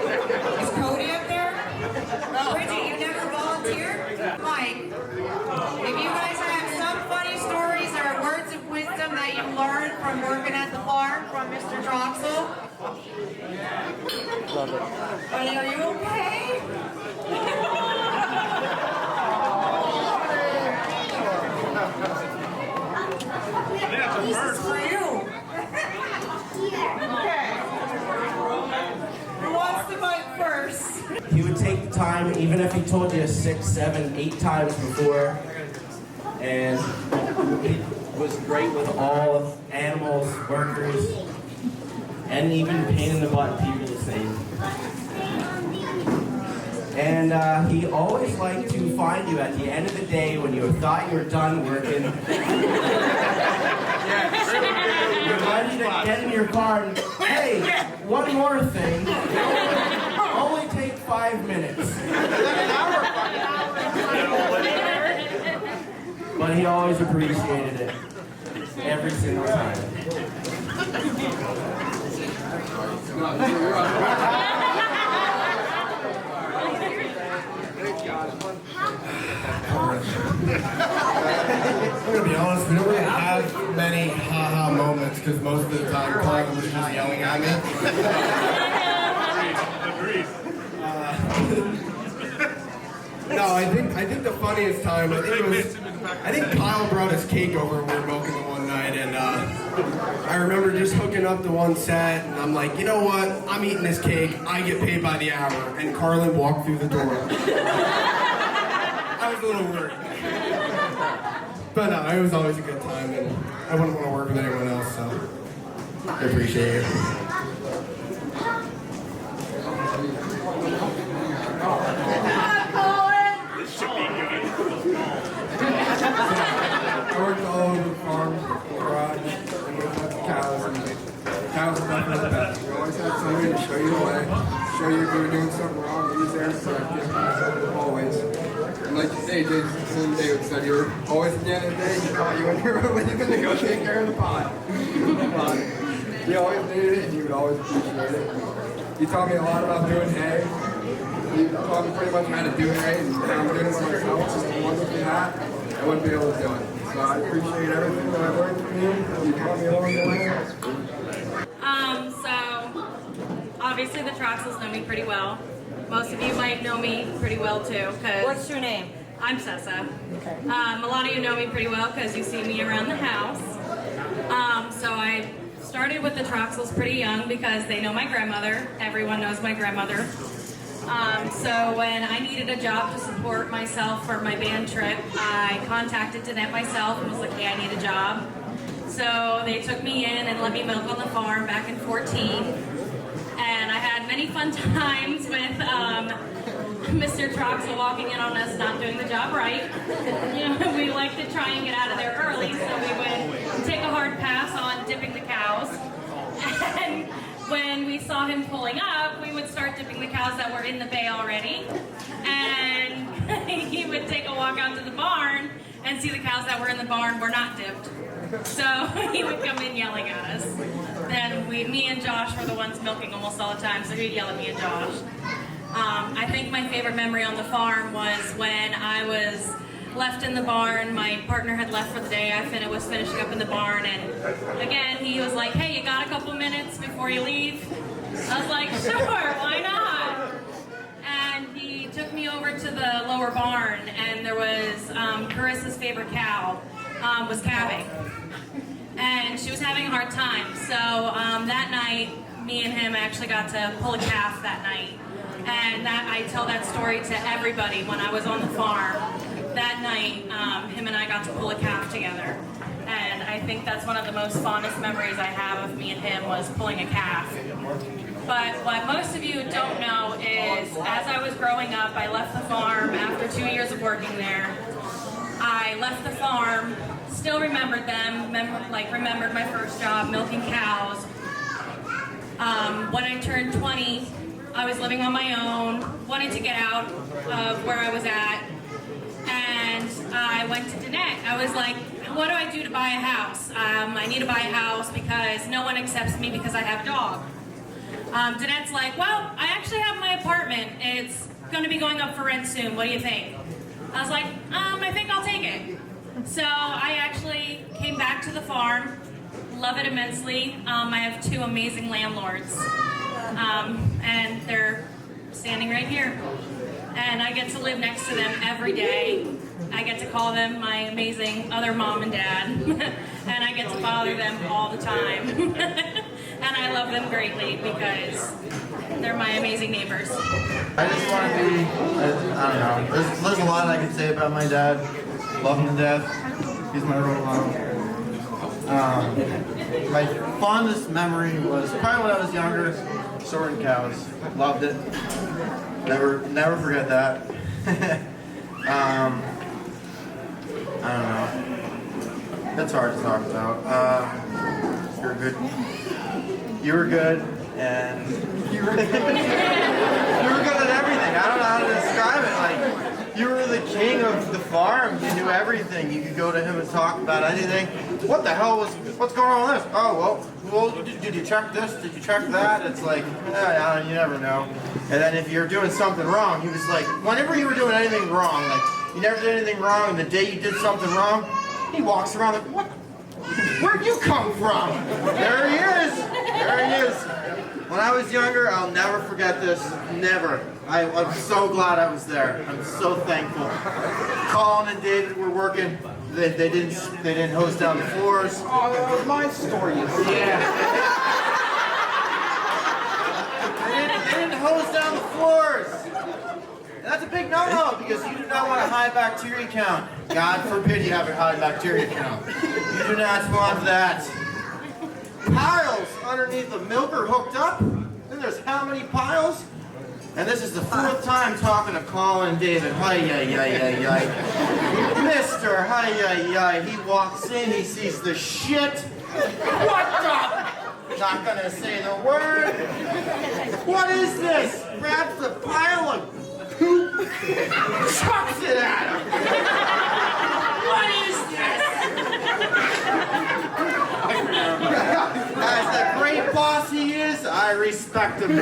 Is Cody up there? Bridget, you never volunteered? Mike, if you guys have some funny stories or words of wisdom that you learned from working at the farm from Mr. Troxell. Love it. Buddy, are you okay? This is for you. Okay. Who wants to bite first? He would take the time, even if he told you 6, 7, 8 times before, and he was great with all animals, workers, and even pain in the butt people the same. And he always liked to find you at the end of the day when you thought you were done working. Remind you to get in your car and, hey, one more thing. Only take 5 minutes. But he always appreciated it. Every single time. I'm gonna be honest, we don't really have many ha-ha moments because most of the time Carlin was just yelling at me. No, I think the funniest time, I think Kyle brought his cake over and we were milking it one night, and I remember just hooking up to one set, and I'm like, you know what, I'm eating this cake, I get paid by the hour, and Carlin walked through the door. I was a little worried. But no, it was always a good time, and I wouldn't want to work with anyone else, so I appreciate it. I worked all over the farm, the garage, and with the cows, and the cows are definitely the best. You always have somebody to show you the way, show you if you were doing something wrong, and he's there to correct you, always. And like you say, Jason David said, you're always at the end of the day, he caught you in your room and you're going to go take care of the pot. He always needed it, and he would always appreciate it. He taught me a lot about doing hay. He taught me pretty much how to do hay, and I'm doing it myself, just the one with that. I wouldn't be able to do it. So I appreciate everything that I've learned from you. You taught me along the way. So obviously the Troxells know me pretty well. Most of you might know me pretty well too. What's your name? I'm Sessa. Okay. A lot of you know me pretty well because you see me around the house. So I started with the Troxells pretty young because they know my grandmother. Everyone knows my grandmother. So when I needed a job to support myself for my band trip, I contacted Danette myself and was like, hey, I need a job. So they took me in and let me milk on the farm back in 14. And I had many fun times with Mr. Troxell walking in on us not doing the job right. You know, we like to try and get out of there early, so we would take a hard pass on dipping the cows. And when we saw him pulling up, we would start dipping the cows that were in the bay already. And he would take a walk out to the barn and see the cows that were in the barn were not dipped. So he would come in yelling at us. Then me and Josh were the ones milking almost all the time, so he'd yell at me and Josh. I think my favorite memory on the farm was when I was left in the barn. My partner had left for the day. I was finishing up in the barn, and again, he was like, hey, you got a couple minutes before you leave? I was like, sure, why not? And he took me over to the lower barn, and there was Carissa's favorite cow was calving. And she was having a hard time. So that night, me and him actually got to pull a calf that night. And I tell that story to everybody when I was on the farm. That night, him and I got to pull a calf together. And I think that's one of the most fondest memories I have of me and him was pulling a calf. But what most of you don't know is, as I was growing up, I left the farm after 2 years of working there. I left the farm, still remembered them, remembered my first job, milking cows. When I turned 20, I was living on my own, wanted to get out of where I was at, and I went to Danette. I was like, what do I do to buy a house? I need to buy a house because no one accepts me because I have a dog. Danette's like, well, I actually have going to be going up for rent soon. What do you think? I was like, I think I'll take it. So I actually came back to the farm. Love it immensely. I have 2 amazing landlords. And they're standing right here. And I get to live next to them every day. I get to call them my amazing other mom and dad. And I get to bother them all the time. And I love them greatly because they're my amazing neighbors. I just want to be, I don't know, there's a lot I could say about my dad. Love him to death. He's my role model. My fondest memory was probably when I was younger, sorting cows. Loved it. Never forget that. I don't know. That's hard to talk about. You're good. You were good, and you were good. You were good at everything. I don't know how to describe it. Like, you were the king of the farm. You knew everything. You could go to him and talk about anything. What's going on with this? Oh, well, did you check this? Did you check that? It's like, you never know. And then if you're doing something wrong, he was like, whenever you were doing anything wrong, like, you never did anything wrong, and the day you did something wrong, he walks around like, what? Where'd you come from? There he is. There he is. When I was younger, I'll never forget this. Never. I'm so glad I was there. I'm so thankful. Colin and David were working. They didn't hose down the floors. Oh, that was my story. Yeah. They didn't hose down the floors. And that's a big no-no because you do not want a high bacteria count. God forbid you have a high bacteria count. You do not want that. Piles underneath the milker hooked up. Then there's how many piles? And this is the 4th time talking to Colin and David. Hi-yi-yi-yi-yi. Mr. Hi-yi-yi. He walks in, he sees the shit. What the? Not gonna say the word. What is this? Grabs the pile of poop, chucks it at him. What is this? As the great boss he is, I respect him.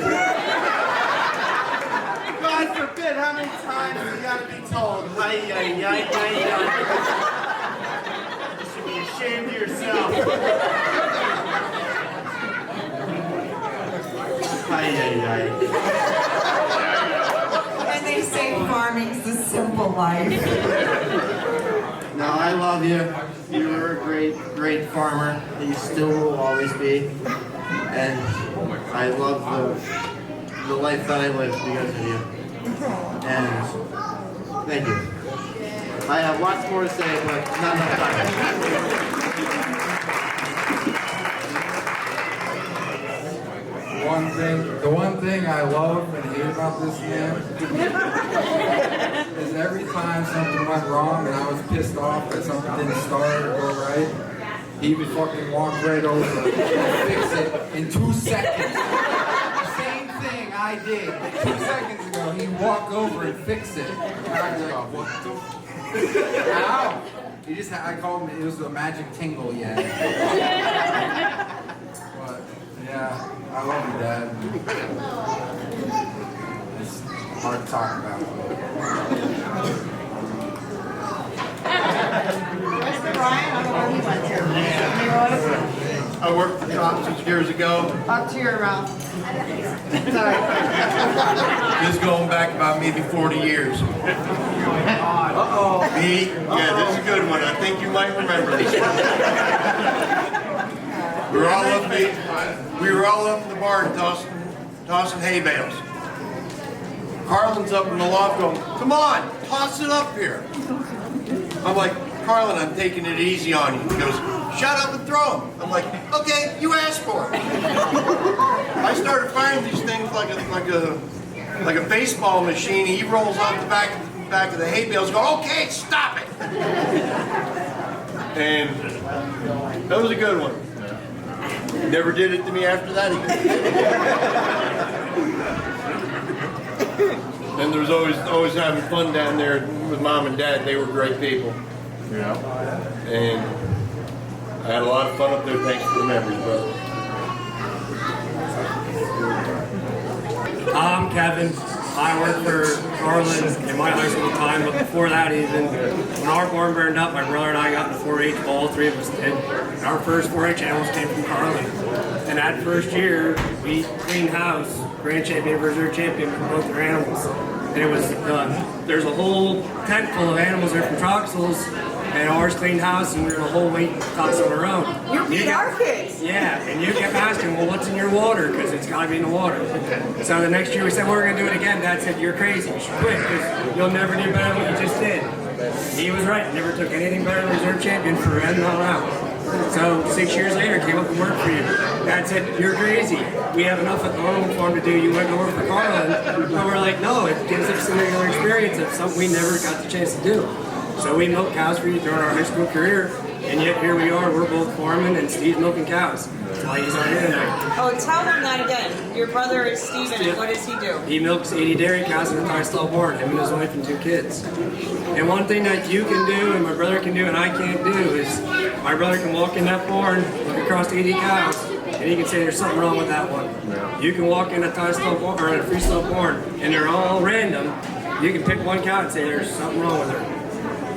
God forbid how many times you gotta be told, hi-yi-yi-yi-yi. You should be ashamed of yourself. Hi-yi-yi. And they say farming's the simple life. No, I love you. You were a great farmer. You still will always be. And I love the life that I lived because of you. And thank you. I have lots more to say, but not enough time. The one thing I love and hate about this man is every time something went wrong and I was pissed off that something didn't start or go right, he would fucking walk right over and fix it in 2 seconds. The same thing I did 2 seconds ago, he'd walk over and fix it. And I was like, what the Ow! I called him, it was a magic tingle, yeah. But, yeah, I love you, Dad. It's hard to talk about. Mr. Ryan, I don't know where he went to. I worked for Troxell years ago. Up to your Sorry. This is going back about maybe 40 years. Uh-oh. Yeah, this is a good one. I think you might remember this one. We were all up in the barn tossing hay bales. Carlin's up in the loft going, come on, toss it up here. I'm like, Carlin, I'm taking it easy on you. He goes, shut up and throw them. I'm like, okay, you asked for it. I started firing these things like a baseball machine. He rolls off the back of the hay bales, go, okay, stop it. And that was a good one. Never did it to me after that again. And there was always having fun down there with Mom and Dad. They were great people. Yeah. And I had a lot of fun up there. Thanks for the memories, brother. I'm Kevin. I worked for Carlin in my high school time, but before that even, when our barn burned up, my brother and I got into 4-H, all three of us did. Our first 4-H animals came from Carlin. And that first year, we cleaned house, grand champion, reserve champion for both their animals. And it was, there's a whole tent full of animals there from Troxell's, and ours cleaned house, and we were the whole weight toss on our own. You beat our kids. Yeah, and you kept asking, well, what's in your water? Because it's got to be in the water. So the next year we said, well, we're going to do it again. Dad said, you're crazy. You should quit because you'll never do better than what you just did. He was right. Never took anything better than reserve champion for an all out. So 6 years later, came up and worked for you. Dad said, you're crazy. We have enough at the home farm to do. You want to go work for Carlin? But we're like, no, it gives us another experience of something we never got the chance to do. So we milked cows for you throughout our high school career, and yet here we are, we're both farming, and Steve's milking cows. That's why he's out here tonight. Oh, tell them that again. Your brother is Steven, and what does he do? He milks 80 dairy cows in a Troxell barn, him and his wife and 2 kids. And one thing that you can do, and my brother can do, and I can't do, is my brother can walk in that barn, look across 80 cows, and he can say there's something wrong with that one. You can walk in a Troxell barn, or a freestyle barn, and they're all random. You can pick one cow and say there's something wrong with her.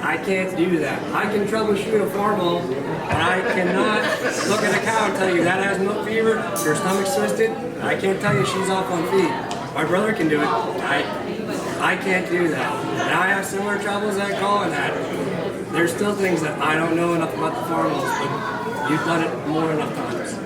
I can't do that. I can troubleshoot a farm but I cannot look at a cow and tell you that has milk fever, her stomach's twisted. I can't tell you she's off on feed. My brother can do it. I can't do that. And I have similar troubles that Colin had. There's still things that I don't know enough about the farm but you've done it more than enough times.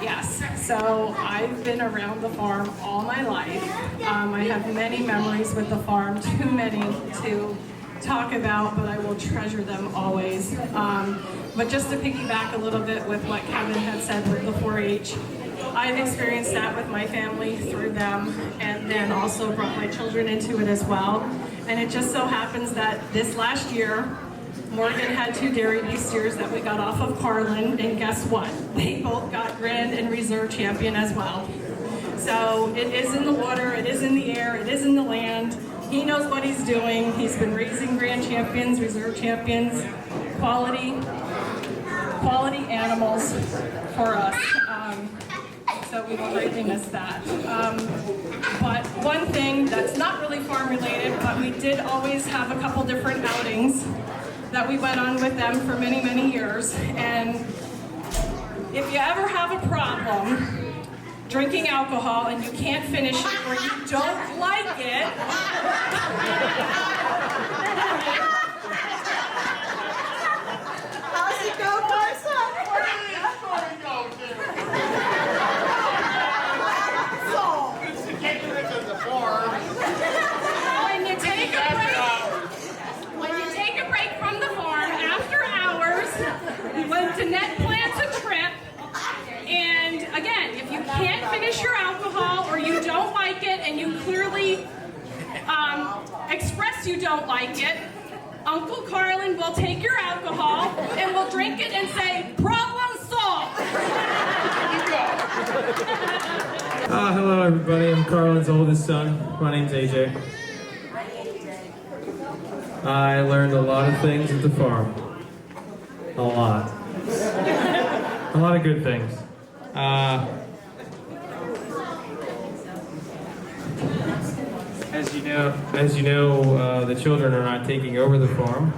Yes, so I've been around the farm all my life. I have many memories with the farm, too many to talk about, but I will treasure them always. But just to piggyback a little bit with what Kevin had said with the 4-H, I've experienced that with my family through them, and then also brought my children into it as well. And it just so happens that this last year, Morgan had 2 dairy beef steers that we got off of Carlin, and guess what? They both got grand and reserve champion as well. So it is in the water, it is in the air, it is in the land. He knows what he's doing. He's been raising grand champions, reserve champions, quality animals for us. So we will greatly miss that. But one thing that's not really farm related, but we did always have a couple different outings that we went on with them for many, many years. And if you ever have a problem drinking alcohol and you can't finish it or you don't like it, How's it go, Carson? when you take a break from the farm after hours, when Danette plans a trip, and again, if you can't finish your alcohol or you don't like it and you clearly express you don't like it, Uncle Carlin will take your alcohol and will drink it and say, problem solved. Hello everybody, I'm Carlin's oldest son. My name's AJ. I learned a lot of things at the farm. A lot. A lot of good things. As you know, the children are not taking over the farm.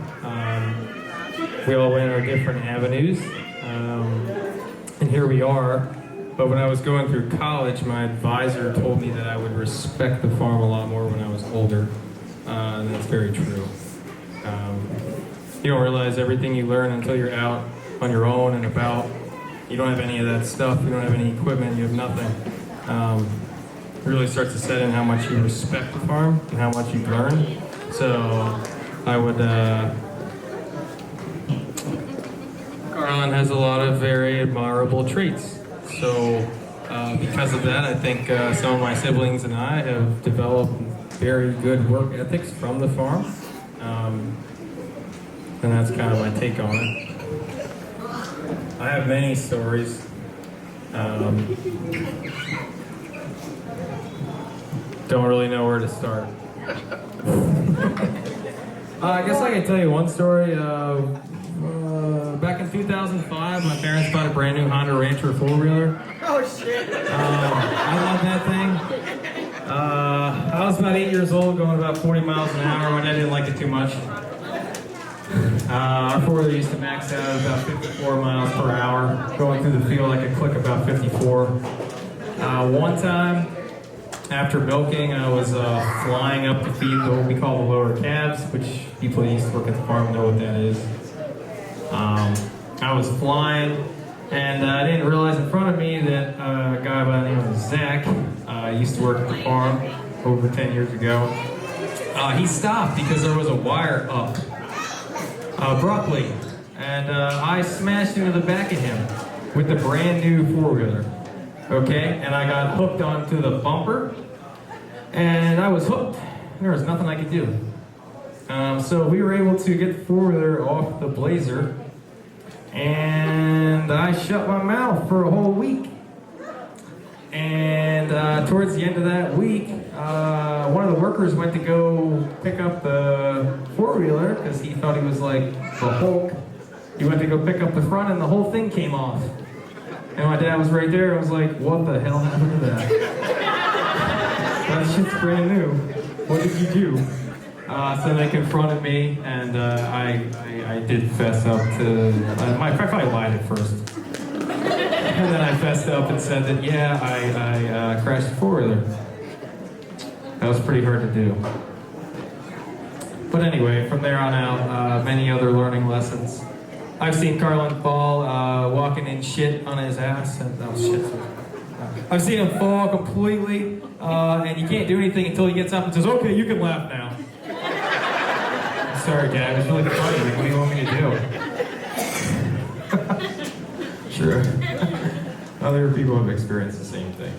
We all went our different avenues, and here we are. But when I was going through college, my advisor told me that I would respect the farm a lot more when I was older, and that's very true. You don't realize everything you learn until you're out on your own and about. You don't have any of that stuff, you don't have any equipment, you have nothing. It really starts to set in how much you respect the farm and how much you learn. So I would, Carlin has a lot of very admirable traits. So because of that, I think some of my siblings and I have developed very good work ethics from the farm. And that's kind of my take on it. I have many stories. Don't really know where to start. I guess I can tell you one story. Back in 2005, my parents bought a brand new Honda Rancher four-wheeler. Oh shit! I love that thing. about 8 years old, going about 40 miles an hour. My dad didn't like it too much. Our four-wheeler used to max out at about 54 miles per hour. Going through the field, I could click about 54. One time, after milking, I was flying up to feed what we call the lower calves, which people that used to work at the farm know what that is. I was flying, and I didn't realize in front of me that a guy by the name of Zach used to work at the farm over 10 years ago. He stopped because there was a wire up abruptly, and I smashed into the back of him with the brand new four-wheeler. Okay, and I got hooked onto the bumper, and I was hooked. There was nothing I could do. So we were able to get the four-wheeler off the Blazer, and I shut my mouth for a whole week. And towards the end of that week, one of the workers went to go pick up the four-wheeler because he thought he was like the Hulk. He went to go pick up the front, and the whole thing came off. And my dad was right there and was like, what the hell happened to that? That shit's brand new. What did you do? So they confronted me, and I did fess up to, I probably lied at first. And then I fessed up and said that, yeah, I crashed the four-wheeler. That was pretty hard to do. But anyway, from there on out, many other learning lessons. I've seen Carlin fall walking in shit on his ass. And, oh, shit. I've seen him fall completely, and he can't do anything until he gets up and says, okay, you can laugh now. Sorry, Dad, it was really funny. Like, what do you want me to do? Sure. Other people have experienced the same thing.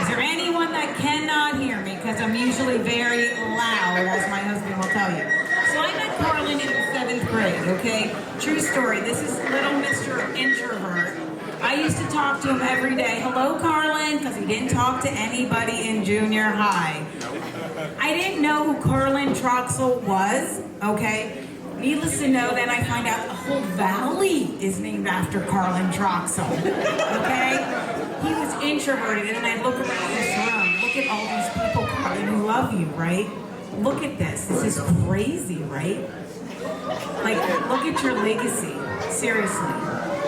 Is there anyone that cannot hear me? Because I'm usually very loud, as my husband will tell you. So I met Carlin in the 7th grade, okay? True story. This is little Mr. Introvert. I used to talk to him every day. Hello, Carlin, because he didn't talk to anybody in junior high. I didn't know who Carlin Troxell was, okay? Needless to know, then I find out the whole valley is named after Carlin Troxell, okay? He was introverted, and I look around this room. Look at all these people, Carlin, who love you, right? Look at this. This is crazy, right? Like, look at your legacy. Seriously.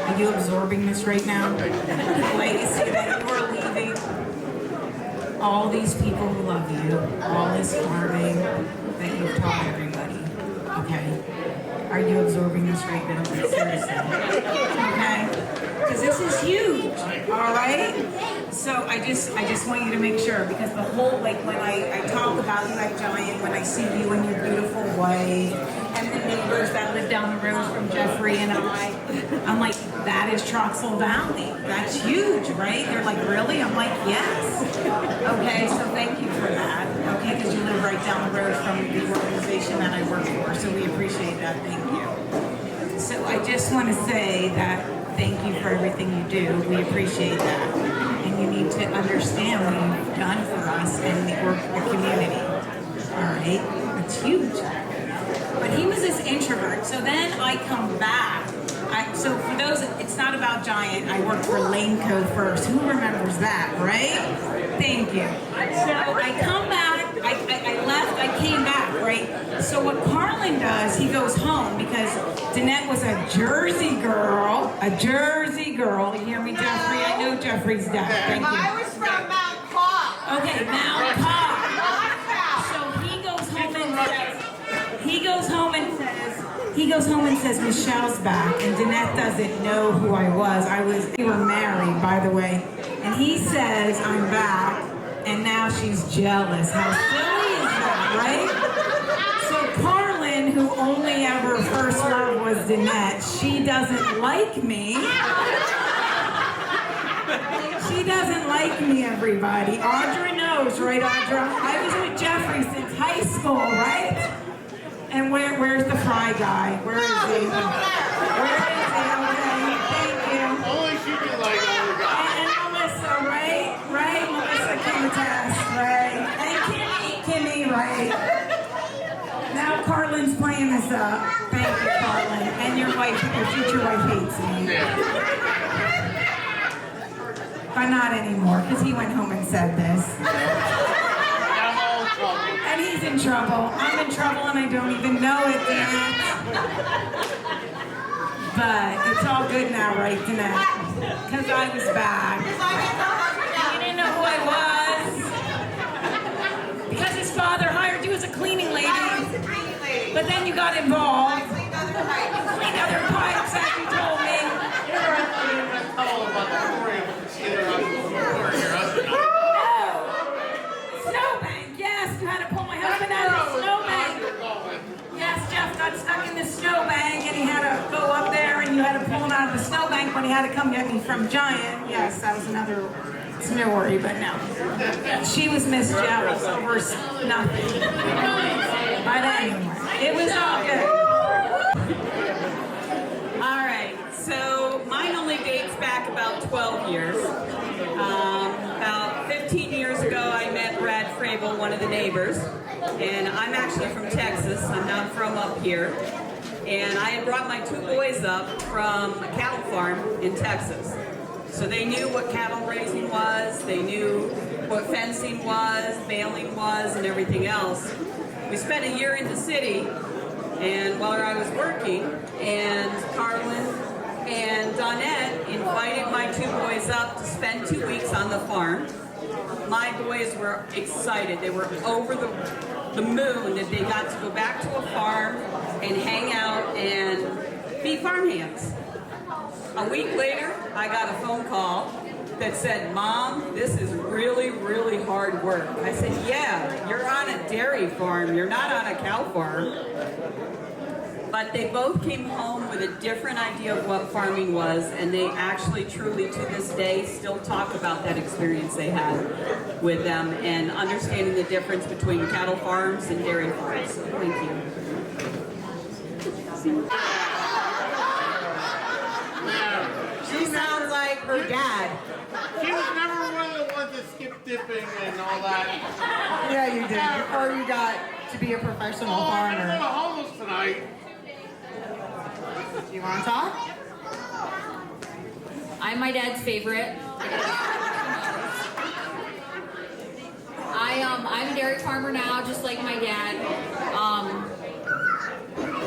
Are you absorbing this right now? The legacy that you are leaving. All these people who love you. All this farming that you've taught everybody. Okay? Are you absorbing this right now? Seriously. Okay? Because this is huge. All right? So I just want you to make sure, because the whole, like, when I talk about you at Giant, when I see you and your beautiful wife, and the neighbors that live down the road from Jeffrey and I'm like, that is Troxell Valley. That's huge, right? They're like, really? I'm like, yes. Okay, so thank you for that. Okay, because you live right down the road from the organization that I work for, so we appreciate that. Thank you. So I just want to say that thank you for everything you do. We appreciate that. And you need to understand what you've done for us and your community. All right? It's huge. But he was this introvert. So then I come back. So for those, it's not about Giant. I worked for Laneco first. Who remembers that, right? Thank you. So I come back. I left. I came back, right? So what Carlin does, he goes home because Danette was a Jersey girl. A Jersey girl. You hear me, Jeffrey? I know Jeffrey's deaf. Thank you. I was from Mount Cobb. Okay, Mount Cobb. So he goes home and says, Michelle's back, and Danette doesn't know who I was. We were married, by the way. And he says, I'm back, and now she's jealous. How silly is that, right? So Carlin, who only ever first love was Danette, she doesn't like me. She doesn't like me, everybody. Audra knows, right, Audra? I was with Jeffrey since high school, right? And where's the fry guy? Where is he? Where is he? Okay, thank you. Only she can like other guys. And Melissa, right? Right? Melissa can attest, right? And Kimmy, right? Now Carlin's playing this up. Thank you, Carlin. And your future wife hates me. But not anymore, because he went home and said this. I'm old trouble. in trouble. I'm in trouble and I don't even know it yet. But it's all good now, right, Danette? Because I was bad. You didn't know who I was. Because his father hired you as a cleaning lady. But then you got involved. You cleaned other pipes, as you told me. Snowbank, yes, you had to pull my husband out of the snowbank. Yes, Jeff got stuck in the snowbank and he had to go up there and you had to pull him out of the snowbank when he had to come get me from Giant. Yes, that was another story, but no. She was Miss Jealous over nothing. But anyway, it was all good. All right, so mine only dates back about 12 years. About 15 years ago, I met Brad Frabel, one of the neighbors, and I'm actually from Texas. I'm not from up here. And I had brought my 2 boys up from a cattle farm in Texas. So they knew what cattle raising was, they knew what fencing was, baling was, and everything else. We spent a year in the city, and while I was working, and Carlin and Donette invited my 2 boys up to spend 2 weeks on the farm. My boys were excited. They were over the moon that they got to go back to a farm and hang out and be farmhands. A week later, I got a phone call that said, "Mom, this is really, really hard work." I said, "Yeah, you're on a dairy farm. You're not on a cow farm." But they both came home with a different idea of what farming was, and they actually, truly, to this day, still talk about that experience they had with them and understanding the difference between cattle farms and dairy farms. So, thank you. She sounds like her dad. She was never one of the ones that skip dipping and all that. Yeah, you did. Before you got to be a professional I'm farmer. gonna go to homeless tonight. You want to talk? I'm my dad's favorite. I'm a dairy farmer now, just like my dad.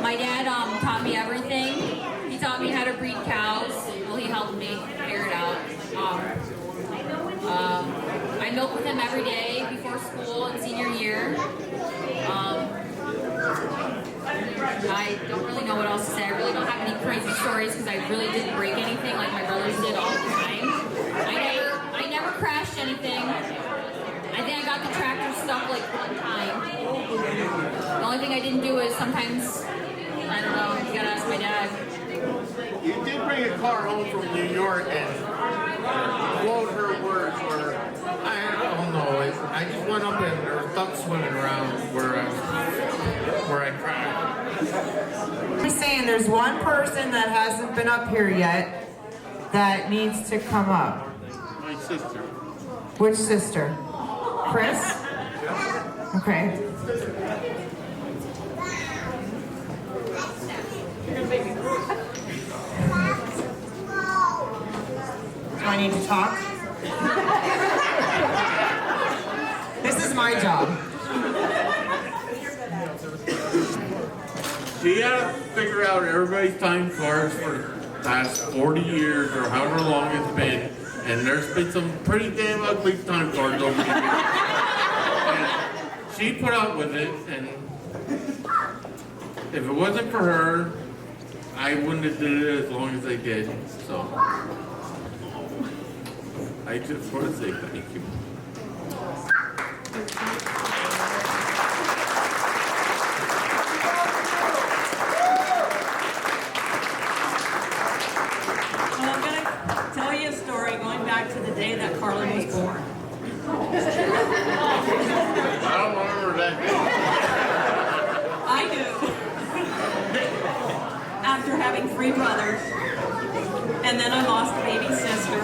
My dad taught me everything. He taught me how to breed cows. Well, he helped me figure it out. I milk with him every day before school and senior year. I don't really know what else to say. I really don't have any crazy stories because I really didn't break anything like my brothers did all the time. I never crashed anything. I think I got the tractor stuck like 1 time. The only thing I didn't do is sometimes, I don't know, you gotta ask my dad. You did bring a car home from New York and quote her words were, I don't know, I just went up and there were ducks swimming around where I cried. I'm saying there's one person that hasn't been up here yet that needs to come up. My sister. Which sister? Chris? Okay. Do I need to talk? This is my job. She had to figure out everybody's time cards for the past 40 years or however long it's been, and there's been some pretty damn ugly time cards over the years. And she put up with it, and if it wasn't for her, I wouldn't have did it as long as I did. So I just want to say thank you. Well, I'm going to tell you a story going back to the day that Carlin was born. I don't remember that day. I do. After having 3 brothers, and then I lost a baby sister.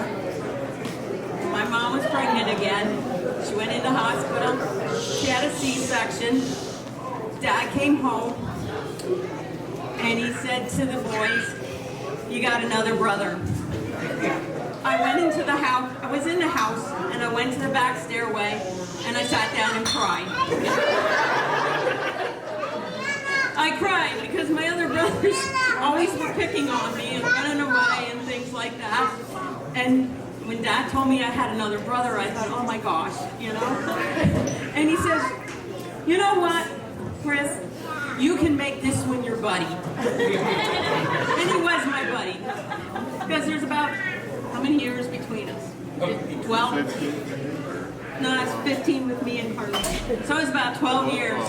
My mom was pregnant again. She went into hospital. She had a C-section. Dad came home, and he said to the boys, "You got another brother." I went into the house. I was in the house, and I went to the back stairway, and I sat down and cried. cried because my other brothers always were picking on me and running away and things like that. And when Dad told me I had another brother, I thought, oh my gosh, you know? And he says, you know what, Chris? You can make this one your buddy. And he was my buddy. Because there's about, how many years between us? 12? No, that's 15 with me and Carly. So it was about 12 years.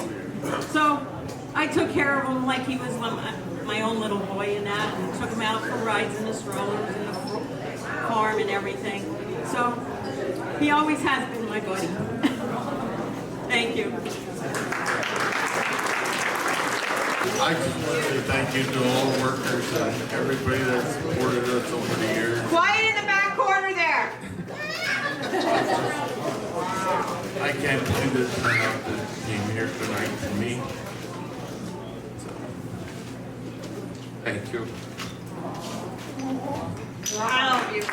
So I took care of him like he was my own little boy and that, and took him out for rides in the strollers and the farm and everything. So he always has been my buddy. Thank you. I just want to say thank you to all the workers and everybody that supported us over the years. Quiet in the back corner there. I can't believe this turnout that came here tonight for me. So, thank you. I love you.